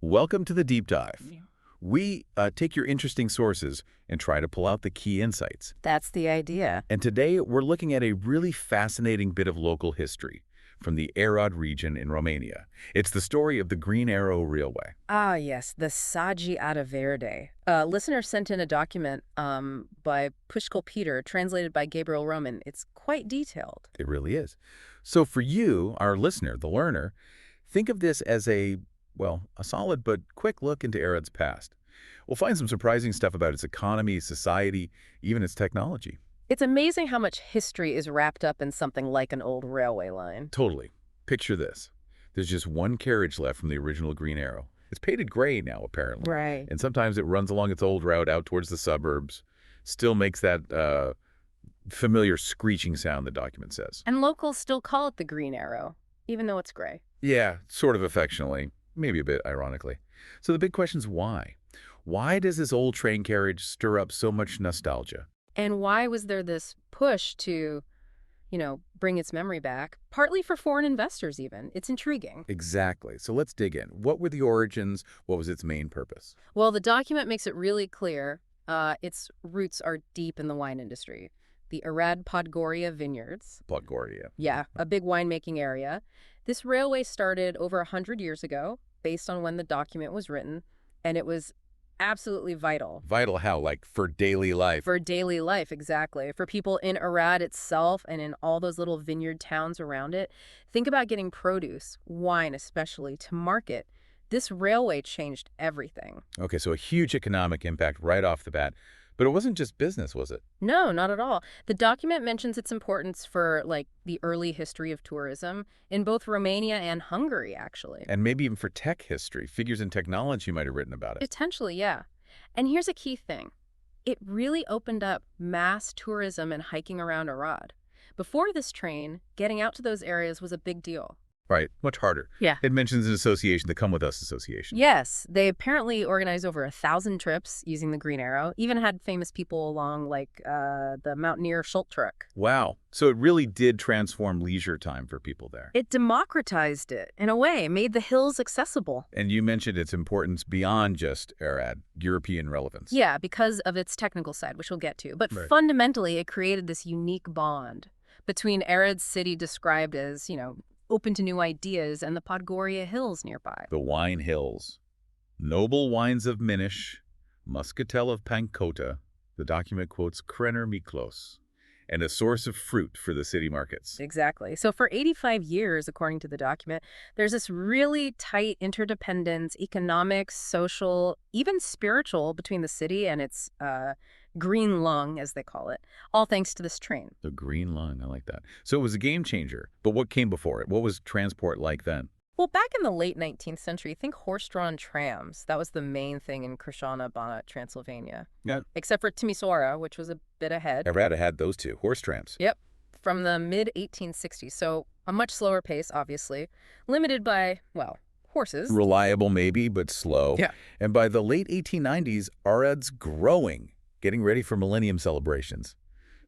Welcome to the deep dive. We take your interesting sources and try to pull out the key insights. That's the idea. And today we're looking at a really fascinating bit of local history from the Arad region in Romania. It's the story of the Green Arrow Railway. Ah, yes, the Sagi Ada Verde. A listener sent in a document by Pushkal Peter, translated by Gabriel Roman. It's quite detailed. It really is. So for you, our listener, the learner, think of this as a solid but quick look into Arad's past. We'll find some surprising stuff about its economy, society, even its technology. It's amazing how much history is wrapped up in something like an old railway line. Totally. Picture this. There's just one carriage left from the original Green Arrow. It's painted gray now, apparently. Right. And sometimes it runs along its old route out towards the suburbs. Still makes that familiar screeching sound, the document says. And locals still call it the Green Arrow, even though it's gray. Yeah, sort of affectionately. Maybe a bit ironically. So the big question is why? Why does this old train carriage stir up so much nostalgia? And why was there this push to, bring its memory back? Partly for foreign investors, even. It's intriguing. Exactly. So let's dig in. What were the origins? What was its main purpose? Well, the document makes it really clear its roots are deep in the wine industry. The Arad-Podgoria vineyards. Podgoria. Yeah, a big winemaking area. This railway started over 100 years ago, based on when the document was written, and it was absolutely vital. Vital how? Like for daily life? For daily life, exactly. For people in Arad itself and in all those little vineyard towns around it. Think about getting produce, wine especially, to market. This railway changed everything. Okay, so a huge economic impact right off the bat. But it wasn't just business, was it? No, not at all. The document mentions its importance for, the early history of tourism in both Romania and Hungary, actually. And maybe even for tech history. Figures in technology might have written about it. Potentially, yeah. And here's a key thing. It really opened up mass tourism and hiking around Arad. Before this train, getting out to those areas was a big deal. Right, much harder. Yeah. It mentions an association, the Come With Us Association. Yes, they apparently organized over 1,000 trips using the Green Arrow, even had famous people along the mountaineer Schultz truck. Wow. So it really did transform leisure time for people there. It democratized it, in a way, made the hills accessible. And you mentioned its importance beyond just Arad, European relevance. Yeah, because of its technical side, which we'll get to. But Right. fundamentally, it created this unique bond between Arad's city described as, open to new ideas and the Podgoria Hills nearby. The wine hills. Noble wines of Minish, Muscatel of Pankota, the document quotes Krenner Miklos, and a source of fruit for the city markets. Exactly. So for 85 years, according to the document, there's this really tight interdependence, economic, social, even spiritual, between the city and its green lung, as they call it, all thanks to this train. The green lung, I like that. So it was a game changer. But what came before it? What was transport like then? Well, back in the late 19th century, think horse-drawn trams. That was the main thing in Krishana, Banat, Transylvania. Yeah. Except for Timisoara, which was a bit ahead. Arad had those two, horse trams. Yep. From the mid-1860s. So a much slower pace, obviously. Limited by, horses. Reliable maybe, but slow. Yeah. And by the late 1890s, Arad's growing, getting ready for millennium celebrations.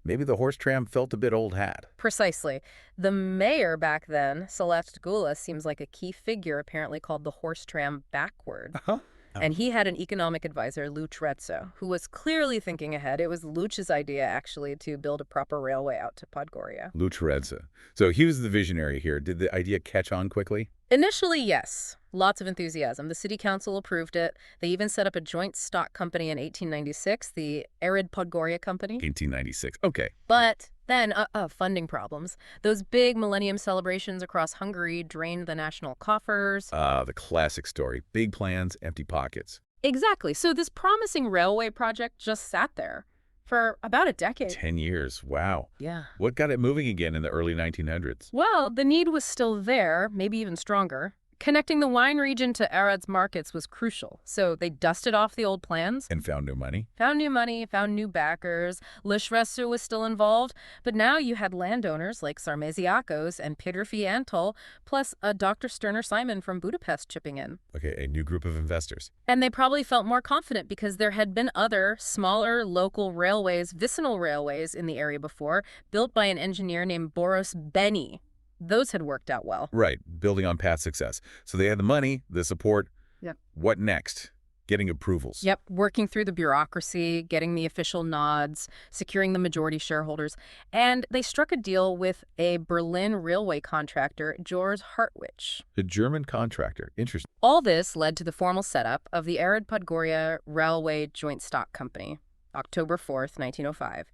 Maybe the horse tram felt a bit old hat. Precisely. The mayor back then, Celeste Gula, seems like a key figure, apparently called the horse tram backward. Uh-huh. And he had an economic advisor, Luch Retzo, who was clearly thinking ahead. It was Luch's idea, actually, to build a proper railway out to Podgoria. Luch. So he was the visionary here. Did the idea catch on quickly? Initially, yes. Lots of enthusiasm. The city council approved it. They even set up a joint stock company in 1896, the Arad-Podgoria Company. 1896. Okay. But then, funding problems. Those big millennium celebrations across Hungary drained the national coffers. The classic story. Big plans, empty pockets. Exactly. So this promising railway project just sat there for about a decade. 10 years. Wow. Yeah. What got it moving again in the early 1900s? Well, the need was still there, maybe even stronger. Connecting the wine region to Arad's markets was crucial, so they dusted off the old plans. And found new money? Found new backers. Lishresser was still involved, but now you had landowners like Sarmeziakos and Peterfi Antol, plus a Dr. Sterner Simon from Budapest chipping in. Okay, a new group of investors. And they probably felt more confident because there had been other, smaller, local railways, vicinal railways in the area before, built by an engineer named Boris Beni. Those had worked out well. Right, building on past success. So they had the money, the support, Yep. What next? Getting approvals. Yep, working through the bureaucracy, getting the official nods, securing the majority shareholders, and they struck a deal with a Berlin railway contractor, George Hartwich. A German contractor. Interesting. All this led to the formal setup of the Arad-Podgoria Railway Joint Stock Company, October 4th, 1905,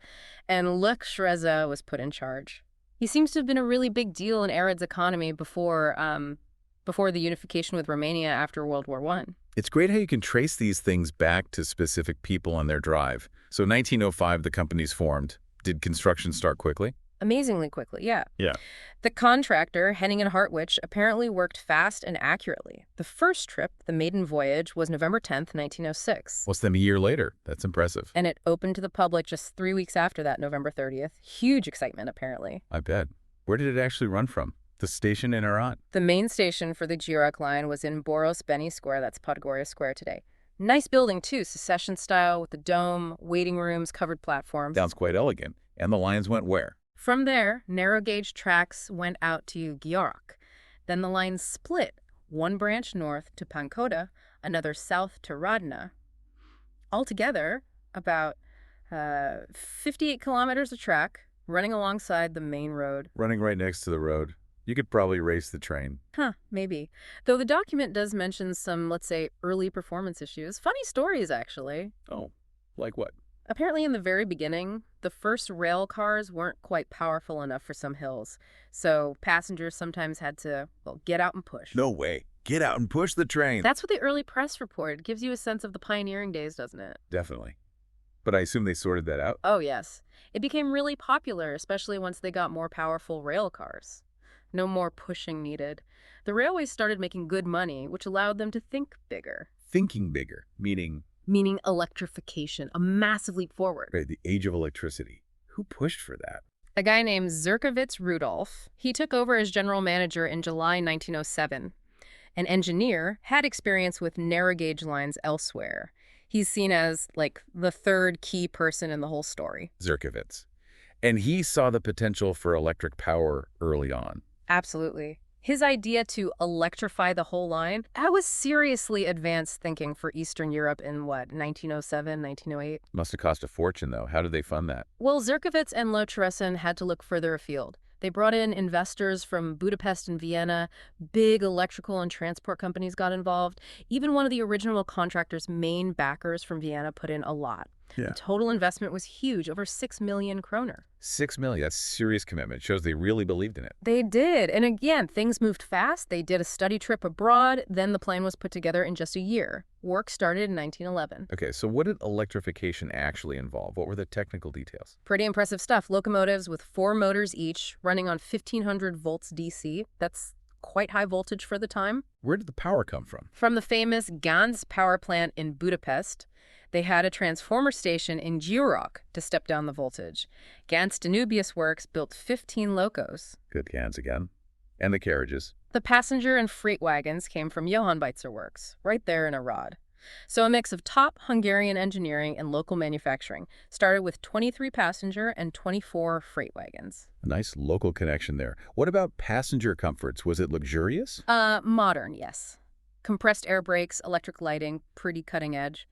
and Lech Shreza was put in charge. He seems to have been a really big deal in Arad's economy before the unification with Romania after World War I. It's great how you can trace these things back to specific people and their drive. So 1905, the company's formed. Did construction start quickly? Amazingly quickly, yeah. Yeah. The contractor, Henning and Hartwich, apparently worked fast and accurately. The first trip, the maiden voyage, was November 10th, 1906. What's them a year later? That's impressive. And it opened to the public just 3 weeks after that, November 30th. Huge excitement, apparently. I bet. Where did it actually run from? The station in Arad? The main station for the Girak line was in Boros Beni Square, that's Podgoria Square today. Nice building, too, secession style with the dome, waiting rooms, covered platforms. Sounds quite elegant. And the lines went where? From there, narrow-gauge tracks went out to Girak. Then the line split, one branch north to Pankota, another south to Radna. Altogether, about 58 kilometers of track, running alongside the main road. Running right next to the road. You could probably race the train. Huh, maybe. Though the document does mention some, let's say, early performance issues. Funny stories, actually. Oh, like what? Apparently in the very beginning, the first rail cars weren't quite powerful enough for some hills. So passengers sometimes had to, well, get out and push. No way. Get out and push the train. That's what the early press reported. Gives you a sense of the pioneering days, doesn't it? Definitely. But I assume they sorted that out? Oh, yes. It became really popular, especially once they got more powerful rail cars. No more pushing needed. The railways started making good money, which allowed them to think bigger. Thinking bigger, meaning Electrification, a massive leap forward. right, the age of electricity. Who pushed for that? A guy named Zerkovitz Rudolf. He took over as general manager in July 1907. An engineer, had experience with narrow gauge lines elsewhere. He's seen as, like, the third key person in the whole story. Zerkovitz. And he saw the potential for electric power early on. Absolutely. His idea to electrify the whole line, that was seriously advanced thinking for Eastern Europe in, 1907, 1908? Must have cost a fortune, though. How did they fund that? Well, Zerkovitz and Lotharingen had to look further afield. They brought in investors from Budapest and Vienna. Big electrical and transport companies got involved. Even one of the original contractor's main backers from Vienna put in a lot. Yeah. The total investment was huge, over 6 million kroner. 6 million. That's serious commitment. Shows they really believed in it. They did. And again, things moved fast. They did a study trip abroad. Then the plan was put together in just a year. Work started in 1911. Okay, so what did electrification actually involve? What were the technical details? Pretty impressive stuff. Locomotives with 4 motors each, running on 1500 volts DC. That's quite high voltage for the time. Where did the power come from? From the famous Ganz power plant in Budapest. They had a transformer station in Girak to step down the voltage. Ganz Danubius Works built 15 locos. Good cans again. And the carriages. The passenger and freight wagons came from Johann Beitzer Works, right there in Arad. So a mix of top Hungarian engineering and local manufacturing, started with 23 passenger and 24 freight wagons. A nice local connection there. What about passenger comforts? Was it luxurious? Modern, yes. Compressed air brakes, electric lighting, pretty cutting edge.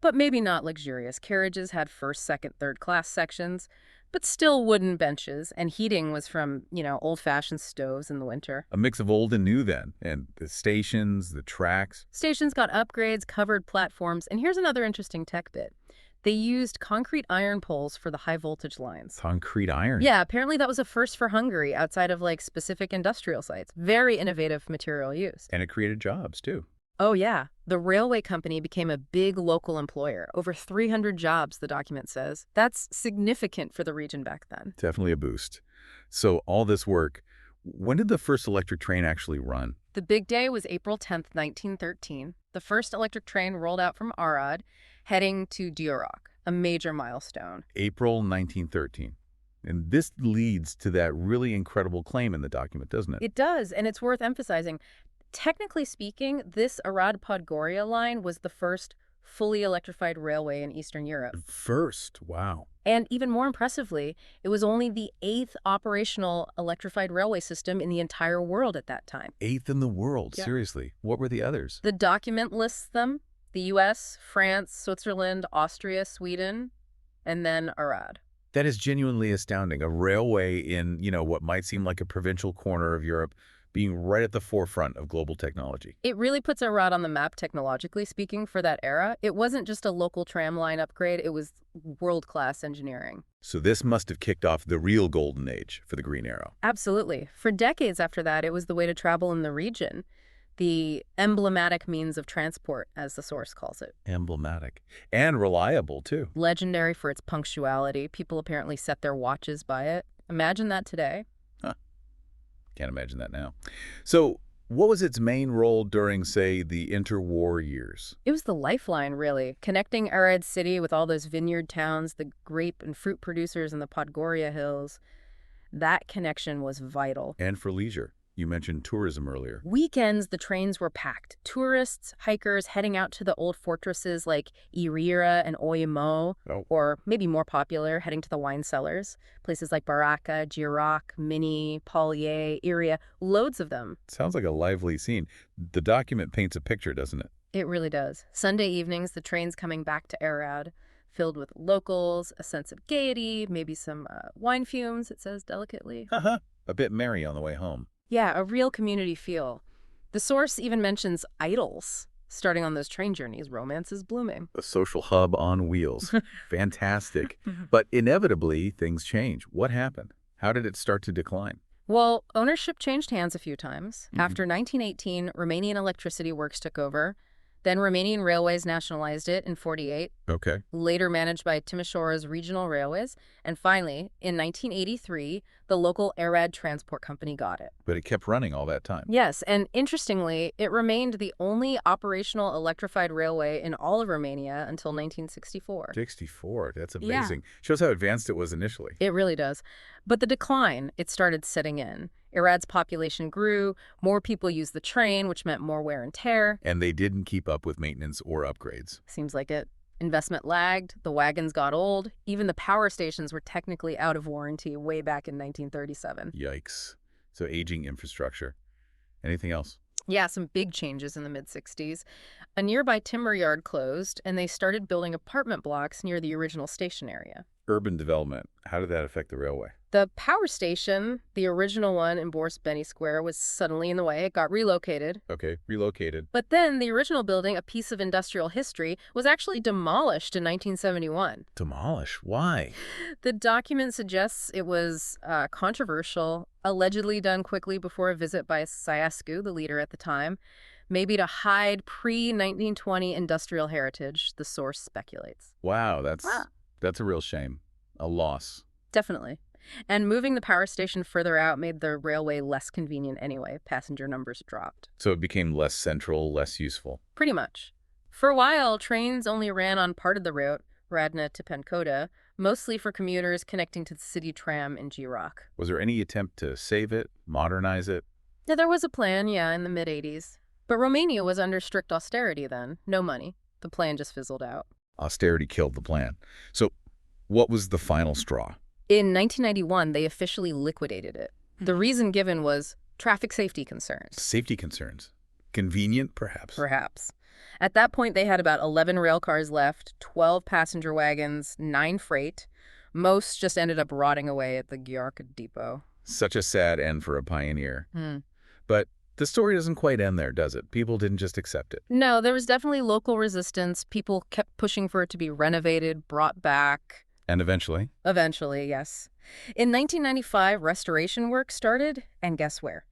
But maybe not luxurious. Carriages had first, second, third class sections, but still wooden benches, and heating was from, old-fashioned stoves in the winter. A mix of old and new then. And the stations, the tracks. Stations got upgrades, covered platforms, and here's another interesting tech bit. They used concrete iron poles for the high-voltage lines. Concrete iron? Yeah, apparently that was a first for Hungary outside of, specific industrial sites. Very innovative material use. And it created jobs, too. Oh, yeah. The railway company became a big local employer. Over 300 jobs, the document says. That's significant for the region back then. Definitely a boost. So all this work, when did the first electric train actually run? The big day was April 10th, 1913. The first electric train rolled out from Arad, heading to Girak, a major milestone. April 1913. And this leads to that really incredible claim in the document, doesn't it? It does, and it's worth emphasizing. Technically speaking, this Arad-Podgoria line was the first fully electrified railway in Eastern Europe. First, wow. And even more impressively, it was only the 8th operational electrified railway system in the entire world at that time. 8th in the world, Yeah. seriously. What were the others? The document lists them: the US, France, Switzerland, Austria, Sweden, and then Arad. That is genuinely astounding. A railway in, what might seem like a provincial corner of Europe being right at the forefront of global technology. It really puts Arad on the map technologically speaking for that era. It wasn't just a local tram line upgrade, it was world-class engineering. So this must have kicked off the real golden age for the Green Arrow. Absolutely. For decades after that, it was the way to travel in the region, the emblematic means of transport, as the source calls it. Emblematic. And reliable, too. Legendary for its punctuality. People apparently set their watches by it. Imagine that today. Huh. Can't imagine that now. So what was its main role during, say, the interwar years? It was the lifeline, really, connecting Arad City with all those vineyard towns, the grape and fruit producers in the Podgoria hills. That connection was vital. And for leisure. You mentioned tourism earlier. Weekends, the trains were packed. Tourists, hikers heading out to the old fortresses like Irira and Oyemo, Oh. or maybe more popular, heading to the wine cellars. Places like Baraka, Girac, Mini, Polier, Iria, loads of them. Sounds like a lively scene. The document paints a picture, doesn't it? It really does. Sunday evenings, the trains coming back to Arad, filled with locals, a sense of gaiety, maybe some wine fumes, it says delicately. Haha. A bit merry on the way home. Yeah, a real community feel. The source even mentions idols. Starting on those train journeys, romance is blooming. A social hub on wheels. Fantastic. But inevitably, things change. What happened? How did it start to decline? Well, ownership changed hands a few times. Mhm. After 1918, Romanian Electricity Works took over. Then Romanian Railways nationalized it in 48, Okay. later managed by Timișoara's regional railways. And finally, in 1983, the local Arad Transport Company got it. But it kept running all that time. Yes, and interestingly, it remained the only operational electrified railway in all of Romania until 1964. 64. That's Yeah. amazing. Shows how advanced it was initially. It really does. But the decline, it started setting in. Arad's population grew, more people used the train, which meant more wear and tear. And they didn't keep up with maintenance or upgrades. Seems like it. Investment lagged, the wagons got old, even the power stations were technically out of warranty way back in 1937. Yikes. So aging infrastructure. Anything else? Yeah, some big changes in the mid-60s. A nearby timber yard closed, and they started building apartment blocks near the original station area. Urban development. How did that affect the railway? The power station, the original one in Boris Benny Square, was suddenly in the way. It got relocated. Okay, relocated. But then the original building, a piece of industrial history, was actually demolished in 1971. Demolish. Why? The document suggests it was controversial, allegedly done quickly before a visit by Ceausescu, the leader at the time, maybe to hide pre-1920 industrial heritage, the source speculates. Wow, that's a real shame. A loss. Definitely. And moving the power station further out made the railway less convenient anyway. Passenger numbers dropped. So it became less central, less useful. Pretty much. For a while, trains only ran on part of the route, Radna to Pencoda, mostly for commuters connecting to the city tram in Girac. Was there any attempt to save it, modernize it? Yeah, there was a plan, in the mid-80s. But Romania was under strict austerity then. No money. The plan just fizzled out. Austerity killed the plan. So what was the final straw? In 1991, they officially liquidated it. The reason given was traffic safety concerns. Safety concerns. Convenient, perhaps. Perhaps. At that point, they had about 11 rail cars left, 12 passenger wagons, 9 freight. Most just ended up rotting away at the Gheorghe depot. Such a sad end for a pioneer. But the story doesn't quite end there, does it? People didn't just accept it. No, there was definitely local resistance. People kept pushing for it to be renovated, brought back. And eventually? Eventually, yes. In 1995, restoration work started, and guess where?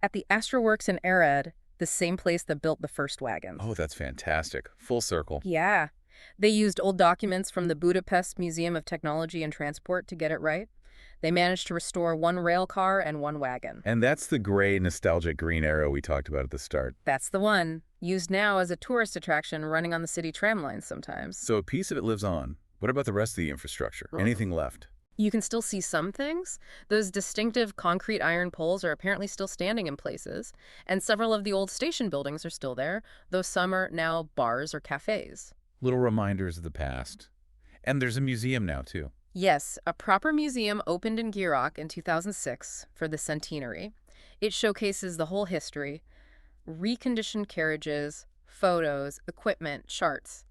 At the Astra Works in Arad, the same place that built the first wagons. Oh, that's fantastic. Full circle. Yeah. They used old documents from the Budapest Museum of Technology and Transport to get it right. They managed to restore 1 rail car and 1 wagon. And that's the gray, nostalgic Green Arrow we talked about at the start. That's the one. Used now as a tourist attraction running on the city tram lines sometimes. So a piece of it lives on. What about the rest of the infrastructure? Anything left? You can still see some things. Those distinctive concrete iron poles are apparently still standing in places, and several of the old station buildings are still there, though some are now bars or cafes. Little reminders of the past. And there's a museum now, too. Yes, a proper museum opened in Girak in 2006 for the centenary. It showcases the whole history, reconditioned carriages, photos, equipment, charts.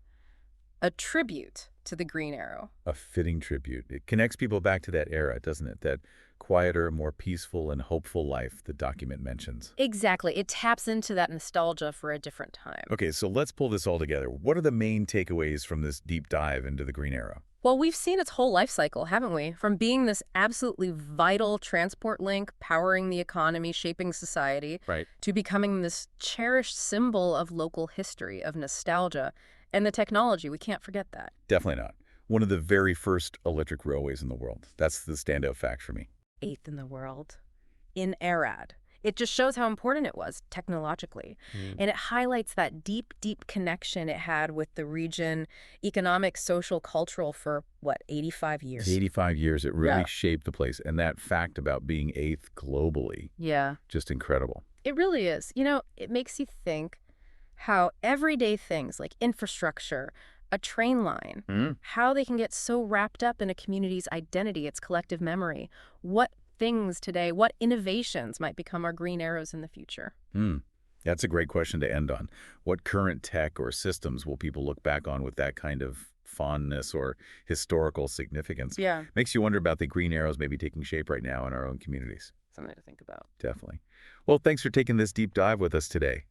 A tribute to the Green Arrow. A fitting tribute. It connects people back to that era, doesn't it? That quieter, more peaceful and hopeful life the document mentions. Exactly. It taps into that nostalgia for a different time. Okay, so let's pull this all together. What are the main takeaways from this deep dive into the Green Arrow? Well, we've seen its whole life cycle, haven't we? From being this absolutely vital transport link, powering the economy, shaping society, Right. to becoming this cherished symbol of local history, of nostalgia, and the technology. We can't forget that. Definitely not. One of the very first electric railways in the world. That's the standout fact for me. Eighth in the world. In Arad. It just shows how important it was technologically. And it highlights that deep, deep connection it had with the region, economic, social, cultural for, what, 85 years? 85 years, it really Yeah. shaped the place. And that fact about being eighth globally, Yeah. just incredible. It really is. It makes you think how everyday things like infrastructure, a train line, how they can get so wrapped up in a community's identity, its collective memory. What things today, what innovations might become our green arrows in the future? That's a great question to end on. What current tech or systems will people look back on with that kind of fondness or historical significance? Yeah, Makes you wonder about the green arrows maybe taking shape right now in our own communities. something to think about. Definitely. Well, thanks for taking this deep dive with us today.